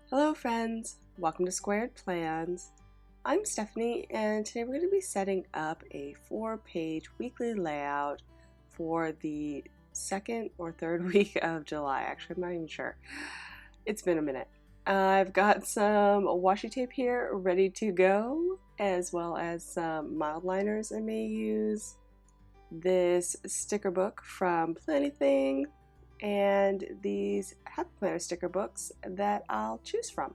Hello friends, welcome to Squared Plans. I'm Stephanie and today we're going to be setting up a 4-page weekly layout for the second or third week of July. Actually, I'm not even sure. It's been a minute. I've got some washi tape here ready to go, as well as some mild liners I may use, this sticker book from Plentything, and these Happy Planner sticker books that I'll choose from.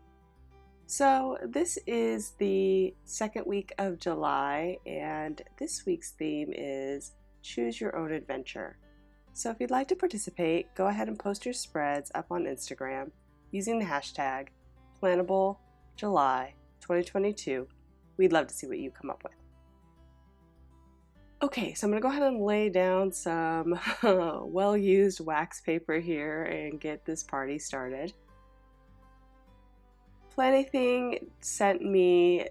So this is the second week of July, and this week's theme is Choose Your Own Adventure. So if you'd like to participate, go ahead and post your spreads up on Instagram using the hashtag PlannableJuly2022. We'd love to see what you come up with. Okay, so I'm going to go ahead and lay down some well-used wax paper here and get this party started. Plentything sent me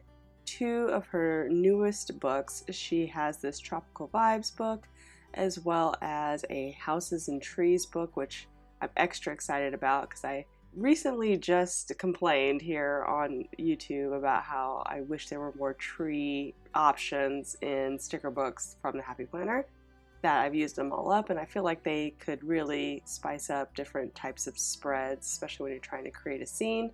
2 of her newest books. She has this Tropical Vibes book as well as a Houses and Trees book, which I'm extra excited about because I recently just complained here on YouTube about how I wish there were more tree options in sticker books from the Happy Planner. That I've used them all up and I feel like they could really spice up different types of spreads, especially when you're trying to create a scene.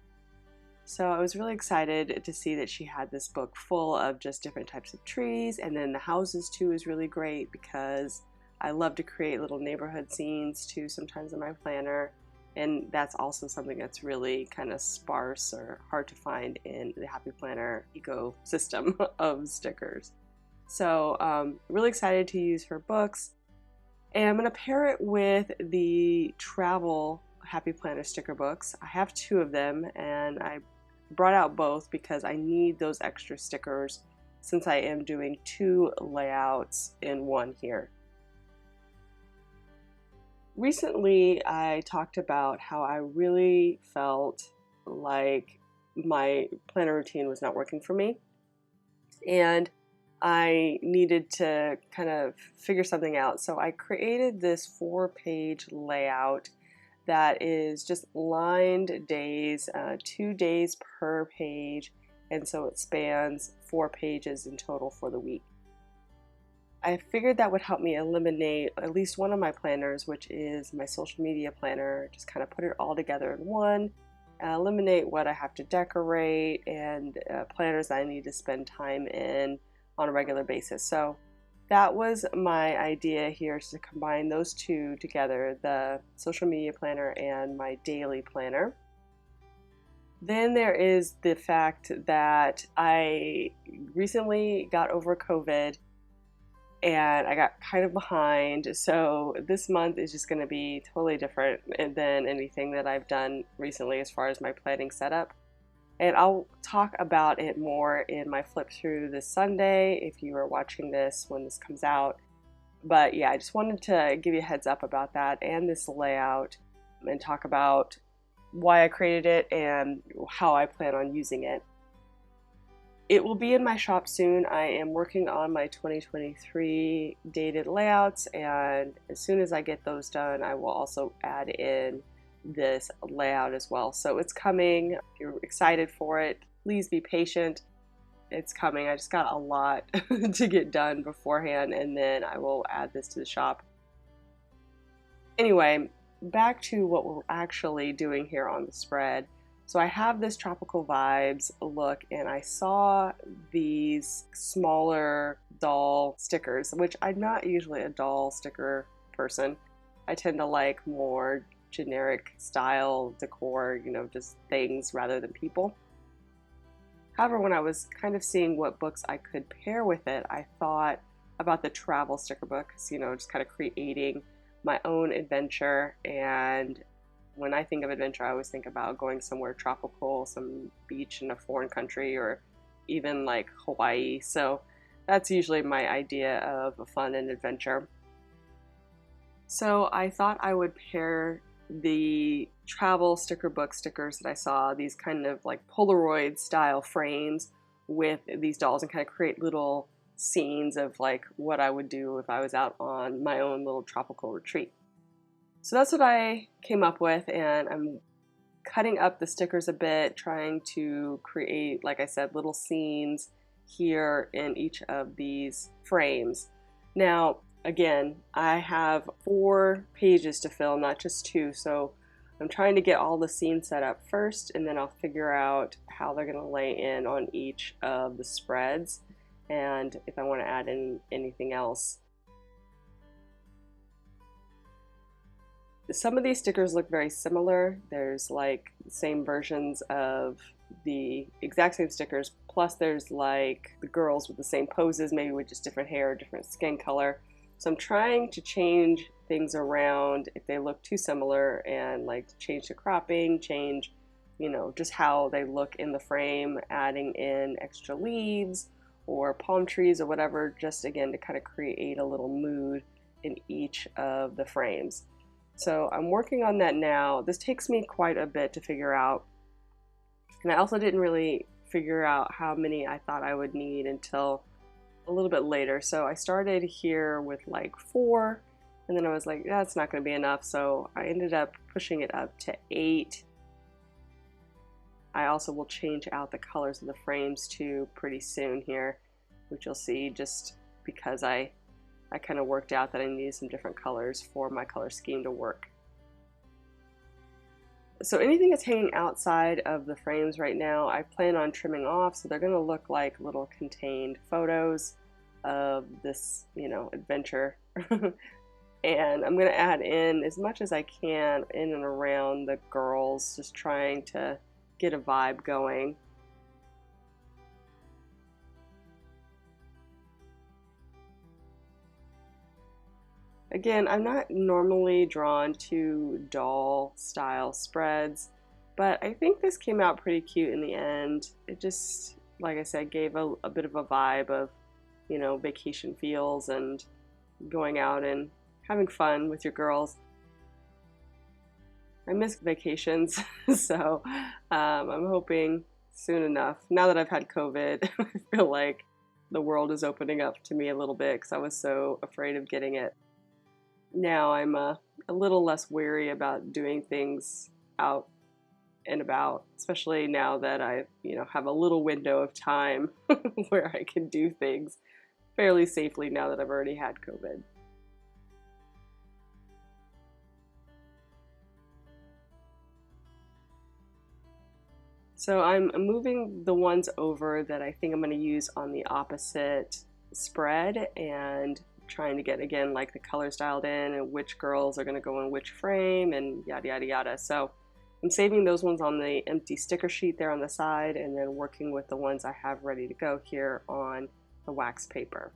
So I was really excited to see that she had this book full of just different types of trees, and then the houses too is really great because I love to create little neighborhood scenes too sometimes in my planner, and that's also something that's really kind of sparse or hard to find in the Happy Planner ecosystem of stickers. So really excited to use her books, and I'm going to pair it with the travel Happy Planner sticker books. I have 2 of them and I brought out both because I need those extra stickers since I am doing 2 layouts in one here. Recently I talked about how I really felt like my planner routine was not working for me and I needed to kind of figure something out. So I created this 4-page layout that is just lined days, 2 days per page, and so it spans 4 pages in total for the week. I figured that would help me eliminate at least one of my planners, which is my social media planner, just kind of put it all together in one, eliminate what I have to decorate, and planners that I need to spend time in on a regular basis. So that was my idea here, is to combine those 2 together, the social media planner and my daily planner. Then there is the fact that I recently got over COVID and I got kind of behind, so this month is just going to be totally different than anything that I've done recently as far as my planning setup. And I'll talk about it more in my flip through this Sunday if you are watching this when this comes out. But yeah, I just wanted to give you a heads up about that and this layout and talk about why I created it and how I plan on using it. It will be in my shop soon. I am working on my 2023 dated layouts, and as soon as I get those done, I will also add in this layout as well. So it's coming. If you're excited for it, please be patient. It's coming. I just got a lot to get done beforehand, and then I will add this to the shop. Anyway, back to what we're actually doing here on the spread. So I have this Tropical Vibes look, and I saw these smaller doll stickers, which I'm not usually a doll sticker person. I tend to like more generic style decor, just things rather than people. However, when I was kind of seeing what books I could pair with it, I thought about the travel sticker book, just kind of creating my own adventure. And when I think of adventure, I always think about going somewhere tropical, some beach in a foreign country, or even like Hawaii. So that's usually my idea of a fun and adventure. So I thought I would pair the travel sticker book stickers that I saw, these kind of like Polaroid style frames, with these dolls and kind of create little scenes of like what I would do if I was out on my own little tropical retreat. So that's what I came up with, and I'm cutting up the stickers a bit, trying to create, like I said, little scenes here in each of these frames. Now, again, I have 4 pages to fill, not just 2, so I'm trying to get all the scenes set up first, and then I'll figure out how they're going to lay in on each of the spreads, and if I want to add in anything else. Some of these stickers look very similar. There's like the same versions of the exact same stickers, plus there's like the girls with the same poses, maybe with just different hair, different skin color. So I'm trying to change things around if they look too similar, and like change the cropping, change, you know, just how they look in the frame, adding in extra leaves or palm trees or whatever, just again to kind of create a little mood in each of the frames. So I'm working on that now. This takes me quite a bit to figure out. And I also didn't really figure out how many I thought I would need until a little bit later. So I started here with like 4, and then I was like, that's not going to be enough. So I ended up pushing it up to 8. I also will change out the colors of the frames too pretty soon here, which you'll see, just because I kind of worked out that I needed some different colors for my color scheme to work. So anything that's hanging outside of the frames right now, I plan on trimming off, so they're going to look like little contained photos of this, you know, adventure. And I'm going to add in as much as I can in and around the girls, just trying to get a vibe going. Again, I'm not normally drawn to doll style spreads, but I think this came out pretty cute in the end. It just, like I said, gave a bit of a vibe of, you know, vacation feels and going out and having fun with your girls. I miss vacations, so I'm hoping soon enough. Now that I've had COVID, I feel like the world is opening up to me a little bit because I was so afraid of getting it. Now I'm a little less wary about doing things out and about, especially now that I, you know, have a little window of time where I can do things fairly safely now that I've already had COVID. So I'm moving the ones over that I think I'm going to use on the opposite spread, and trying to get, again, like the colors dialed in and which girls are going to go in which frame and yada yada yada. So I'm saving those ones on the empty sticker sheet there on the side, and then working with the ones I have ready to go here on the wax paper.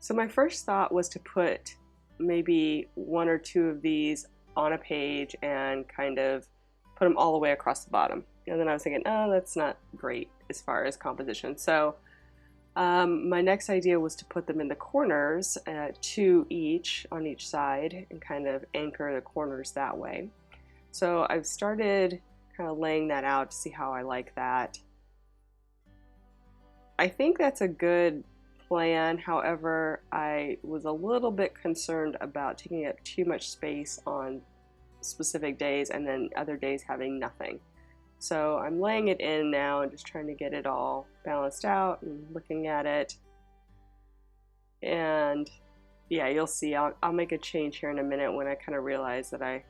So my first thought was to put maybe 1 or 2 of these on a page and kind of put them all the way across the bottom. And then I was thinking, oh, that's not great as far as composition. So my next idea was to put them in the corners, 2 each on each side, and kind of anchor the corners that way. So I've started kind of laying that out to see how I like that. I think that's a good plan. However, I was a little bit concerned about taking up too much space on specific days and then other days having nothing. So I'm laying it in now and just trying to get it all balanced out and looking at it. And yeah, you'll see I'll make a change here in a minute when I kind of realize that I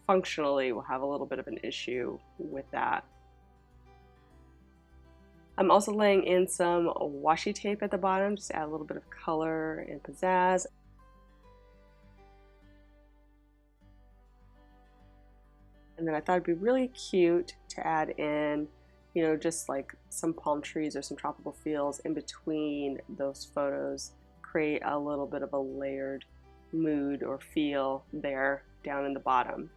functionally will have a little bit of an issue with that. I'm also laying in some washi tape at the bottom, just to add a little bit of color and pizzazz. And then I thought it'd be really cute to add in, you know, just like some palm trees or some tropical feels in between those photos, create a little bit of a layered mood or feel there down in the bottom.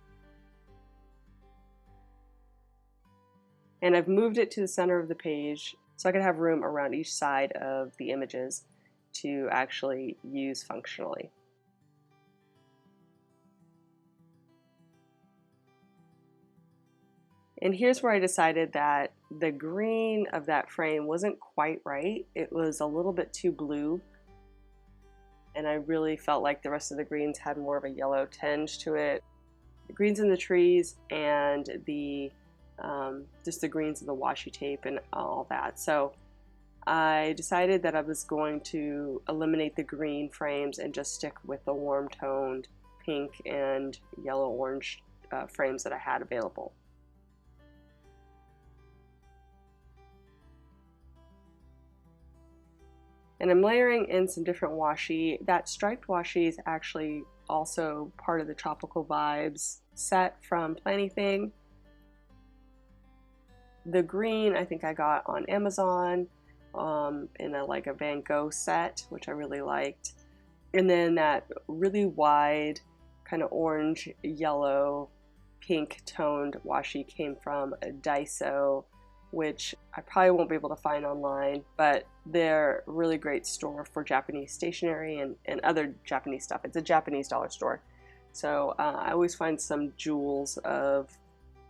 And I've moved it to the center of the page so I can have room around each side of the images to actually use functionally. And here's where I decided that the green of that frame wasn't quite right. It was a little bit too blue, and I really felt like the rest of the greens had more of a yellow tinge to it. The greens in the trees and the just the greens of the washi tape and all that. So I decided that I was going to eliminate the green frames and just stick with the warm toned pink and yellow orange frames that I had available. And I'm layering in some different washi. That striped washi is actually also part of the Tropical Vibes set from Planything. The green I think I got on Amazon in like a Van Gogh set, which I really liked. And then that really wide kind of orange, yellow, pink toned washi came from Daiso, which I probably won't be able to find online, but they're a really great store for Japanese stationery and other Japanese stuff. It's a Japanese dollar store. So I always find some jewels of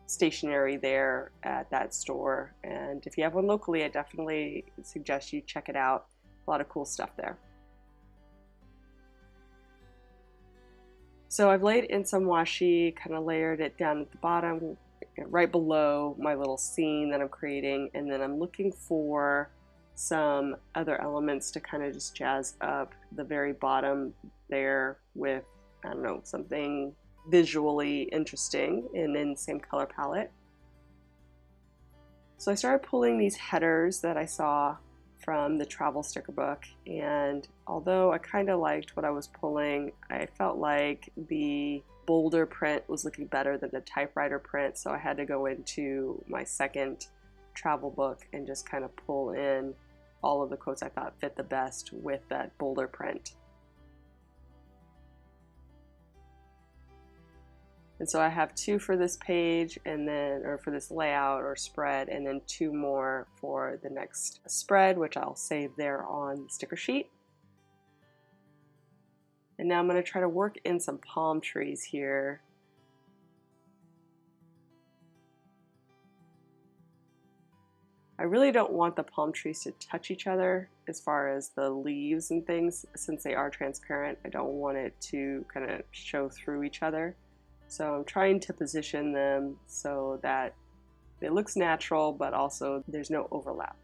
stationery there at that store. And if you have one locally, I definitely suggest you check it out. A lot of cool stuff there. So I've laid in some washi, kind of layered it down at the bottom, right below my little scene that I'm creating, and then I'm looking for some other elements to kind of just jazz up the very bottom there with, I don't know, something visually interesting and in the same color palette. So I started pulling these headers that I saw from the travel sticker book, and although I kind of liked what I was pulling, I felt like the bolder print was looking better than the typewriter print, so I had to go into my second travel book and just kind of pull in all of the quotes I thought fit the best with that bolder print. And so I have 2 for this page, and then, or for this layout or spread, and then 2 more for the next spread, which I'll save there on the sticker sheet. And now I'm going to try to work in some palm trees here. I really don't want the palm trees to touch each other as far as the leaves and things, since they are transparent. I don't want it to kind of show through each other. So I'm trying to position them so that it looks natural, but also there's no overlap.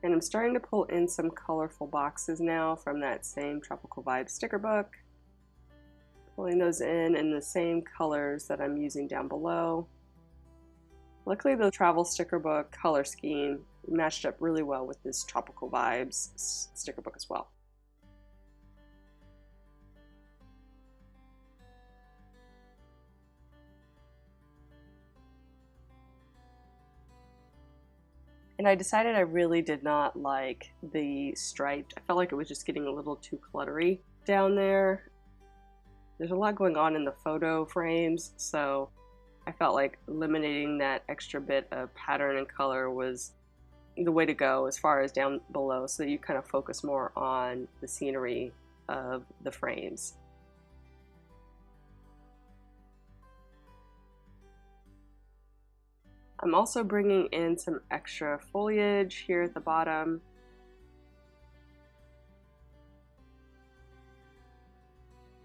And I'm starting to pull in some colorful boxes now from that same Tropical Vibes sticker book. Pulling those in the same colors that I'm using down below. Luckily, the travel sticker book color scheme matched up really well with this Tropical Vibes sticker book as well. And I decided I really did not like the striped. I felt like it was just getting a little too cluttery down there. There's a lot going on in the photo frames, so I felt like eliminating that extra bit of pattern and color was the way to go as far as down below, so that you kind of focus more on the scenery of the frames. I'm also bringing in some extra foliage here at the bottom.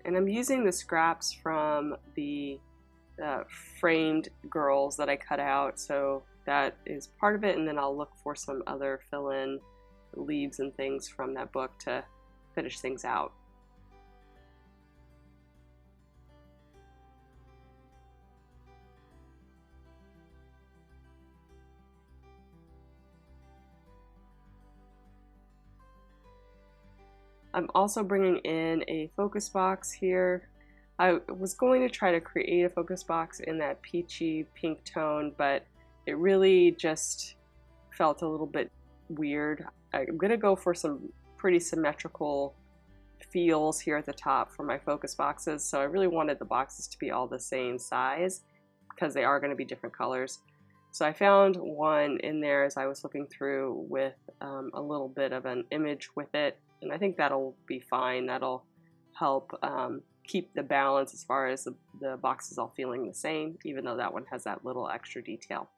And I'm using the scraps from the framed girls that I cut out, so that is part of it, and then I'll look for some other fill-in leaves and things from that book to finish things out. I'm also bringing in a focus box here. I was going to try to create a focus box in that peachy pink tone, but it really just felt a little bit weird. I'm going to go for some pretty symmetrical feels here at the top for my focus boxes, so I really wanted the boxes to be all the same size because they are going to be different colors. So I found one in there as I was looking through with a little bit of an image with it. And I think that'll be fine. That'll help keep the balance as far as the boxes all feeling the same, even though that one has that little extra detail.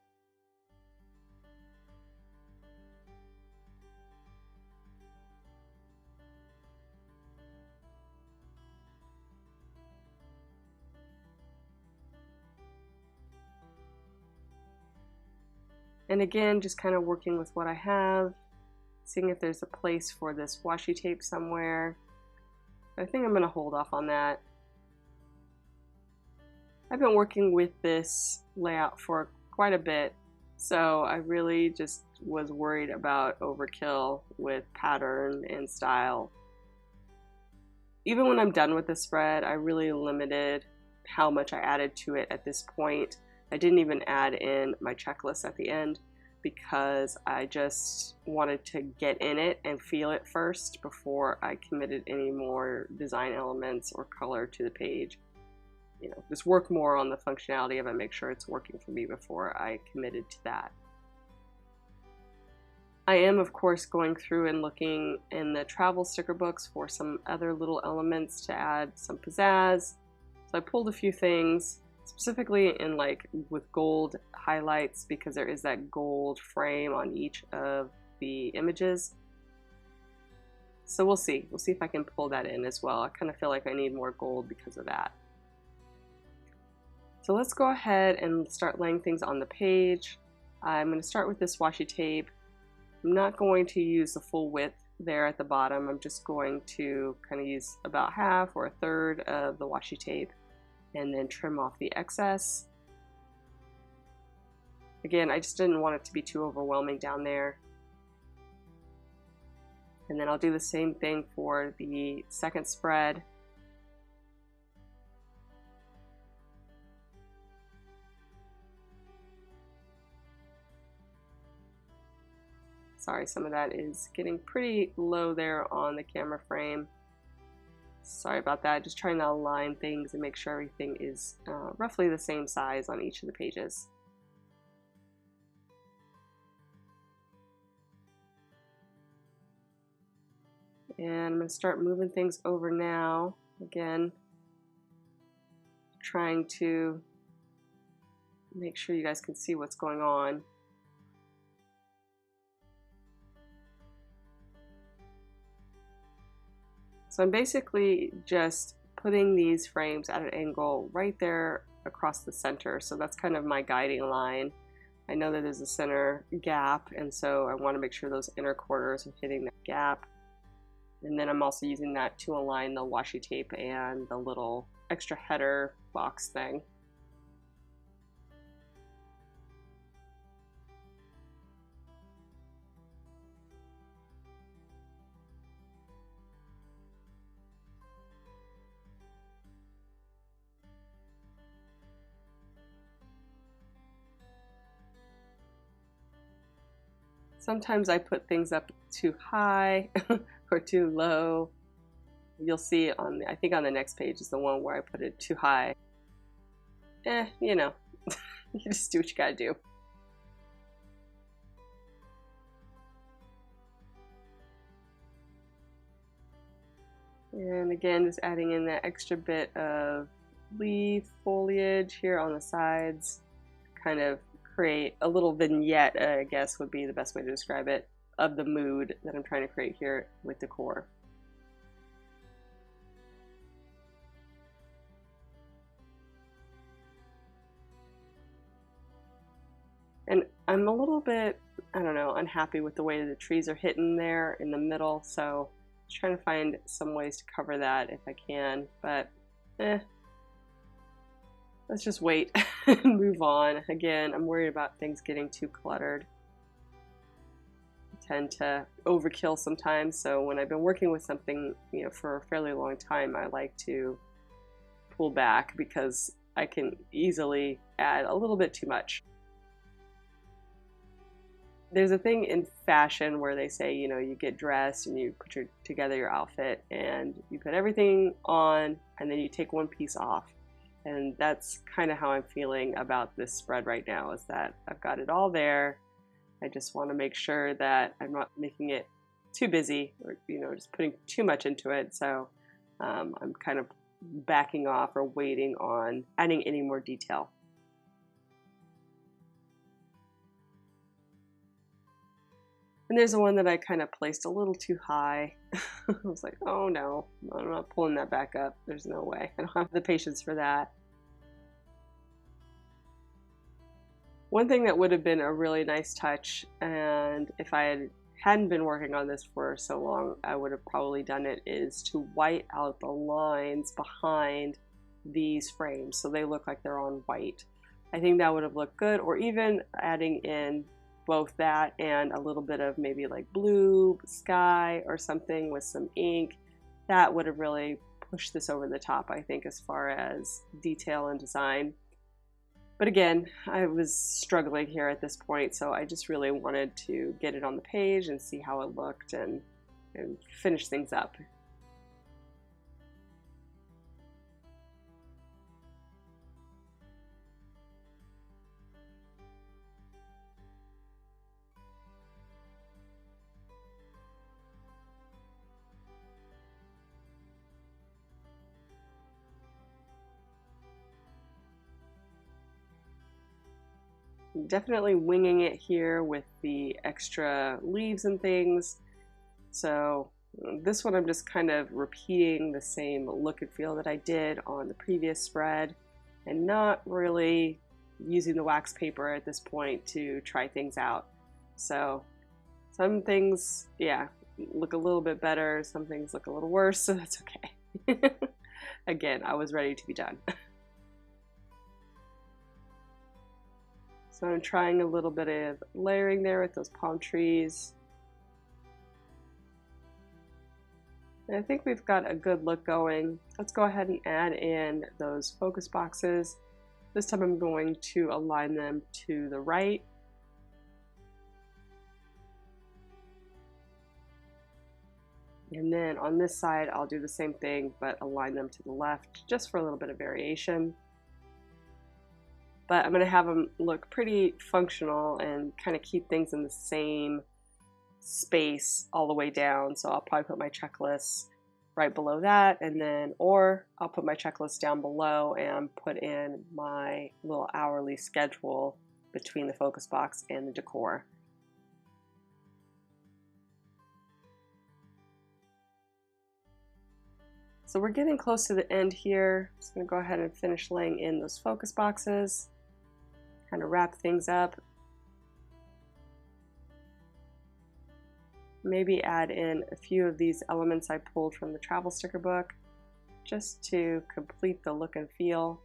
And again, just kind of working with what I have, seeing if there's a place for this washi tape somewhere. I think I'm going to hold off on that. I've been working with this layout for quite a bit, so I really just was worried about overkill with pattern and style. Even when I'm done with the spread, I really limited how much I added to it at this point. I didn't even add in my checklist at the end because I just wanted to get in it and feel it first before I committed any more design elements or color to the page. You know, just work more on the functionality of it, make sure it's working for me before I committed to that. I am, of course, going through and looking in the travel sticker books for some other little elements to add some pizzazz. So I pulled a few things, specifically in like with gold highlights, because there is that gold frame on each of the images. So we'll see. We'll see if I can pull that in as well. I kind of feel like I need more gold because of that. So let's go ahead and start laying things on the page. I'm going to start with this washi tape. I'm not going to use the full width there at the bottom. I'm just going to kind of use about half or a third of the washi tape and then trim off the excess. Again, I just didn't want it to be too overwhelming down there. And then I'll do the same thing for the second spread. Sorry, some of that is getting pretty low there on the camera frame. Sorry about that. Just trying to align things and make sure everything is roughly the same size on each of the pages. And I'm going to start moving things over now. Again, trying to make sure you guys can see what's going on. So I'm basically just putting these frames at an angle right there across the center. So that's kind of my guiding line. I know that there's a center gap, and so I want to make sure those inner quarters are hitting that gap. And then I'm also using that to align the washi tape and the little extra header box thing. Sometimes I put things up too high or too low. You'll see on the, I think on the next page is the one where I put it too high. You know, you just do what you gotta do. And again, just adding in that extra bit of leaf foliage here on the sides, kind of create a little vignette, I guess would be the best way to describe it, of the mood that I'm trying to create here with decor. And I'm a little bit, I don't know, unhappy with the way the trees are hitting there in the middle, so I'm trying to find some ways to cover that if I can, but let's just wait and move on. Again, I'm worried about things getting too cluttered. I tend to overkill sometimes, so when I've been working with something, you know, for a fairly long time, I like to pull back because I can easily add a little bit too much. There's a thing in fashion where they say, you know, you get dressed and you put together your outfit and you put everything on and then you take one piece off. And that's kind of how I'm feeling about this spread right now, is that I've got it all there. I just want to make sure that I'm not making it too busy, or just putting too much into it. So I'm kind of backing off or waiting on adding any more detail. And there's the one that I kind of placed a little too high. I was like, oh no, I'm not pulling that back up. There's no way. I don't have the patience for that. One thing that would have been a really nice touch, and if I hadn't been working on this for so long, I would have probably done it, is to white out the lines behind these frames so they look like they're on white. I think that would have looked good, or even adding in both that and a little bit of maybe like blue sky or something with some ink. That would have really pushed this over the top, I think, as far as detail and design. But again, I was struggling here at this point, so I just really wanted to get it on the page and see how it looked and finish things up. Definitely winging it here with the extra leaves and things. So this one I'm just kind of repeating the same look and feel that I did on the previous spread, and not really using the wax paper at this point to try things out. So some things, yeah, look a little bit better, some things look a little worse, so that's okay. Again, I was ready to be done. So I'm trying a little bit of layering there with those palm trees. And I think we've got a good look going. Let's go ahead and add in those focus boxes. This time I'm going to align them to the right. And then on this side, I'll do the same thing, but align them to the left, just for a little bit of variation. But I'm going to have them look pretty functional and kind of keep things in the same space all the way down. So I'll probably put my checklist right below that, and then, or I'll put my checklist down below and put in my little hourly schedule between the focus box and the decor. So we're getting close to the end here. I'm just going to go ahead and finish laying in those focus boxes, kind of wrap things up. Maybe add in a few of these elements I pulled from the travel sticker book, just to complete the look and feel.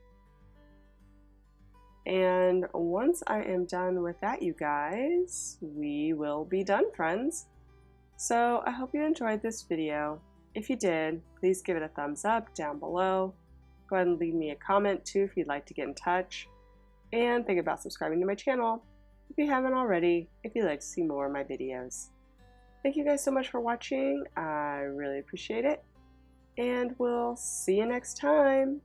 And once I am done with that, you guys, we will be done, friends. So I hope you enjoyed this video. If you did, please give it a thumbs up down below. Go ahead and leave me a comment too if you'd like to get in touch. And think about subscribing to my channel if you haven't already, if you'd like to see more of my videos. Thank you guys so much for watching. I really appreciate it. And we'll see you next time.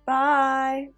Bye.